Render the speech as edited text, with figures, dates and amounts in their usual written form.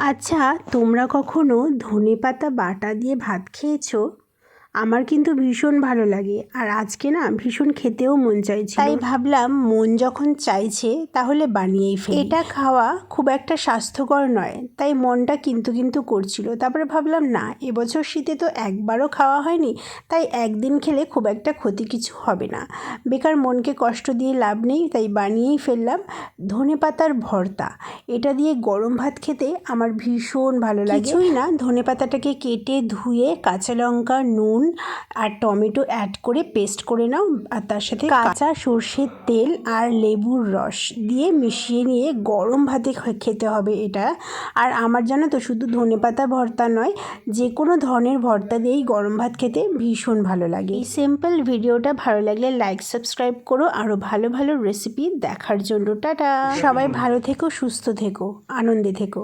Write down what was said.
আচ্ছা, তোমরা কখনো ধনেপাতা বাটা দিয়ে ভাত খেয়েছো? আমার কিন্তু ভীষণ ভালো লাগে, আর আজকে না ভীষণ খেতেও মন চাইছিল, তাই ভাবলাম মন যখন চাইছে তাহলে বানিয়েই ফেলি। এটা খাওয়া খুব একটা স্বাস্থ্যকর নয়, তাই মনটা কিন্তু করছিল। তারপরে ভাবলাম না, এবছর শীতে তো একবারও খাওয়া হয়নি, তাই একদিন খেলে খুব একটা ক্ষতি কিছু হবে না, বেকার মনকে কষ্ট দিয়ে লাভ নেই, তাই বানিয়েই ফেললাম ধনেপাতার ভর্তা। এটা দিয়ে গরম ভাত খেতে আমার ভীষণ ভালো লাগে। কিছুই না, ধনেপাতাটাকে কেটে ধুয়ে কাঁচা লঙ্কা, নুন আর টমেটো অ্যাড করে পেস্ট করে নাও, আর তার সাথে কাঁচা সর্ষের তেল আর লেবুর রস দিয়ে মিশিয়ে নিয়ে গরম ভাতে খেতে হবে এটা। আর আমার জানো তো, শুধু ধনেপাতা ভর্তা নয়, যে কোনো ধরনের ভর্তা দিয়েই গরম ভাত খেতে ভীষণ ভালো লাগে। এই সিম্পল ভিডিওটা ভালো লাগলে লাইক সাবস্ক্রাইব করো আরও ভালো ভালো রেসিপি দেখার জন্য। টাটা, সবাই ভালো থেকো, সুস্থ থেকো, আনন্দে থেকো।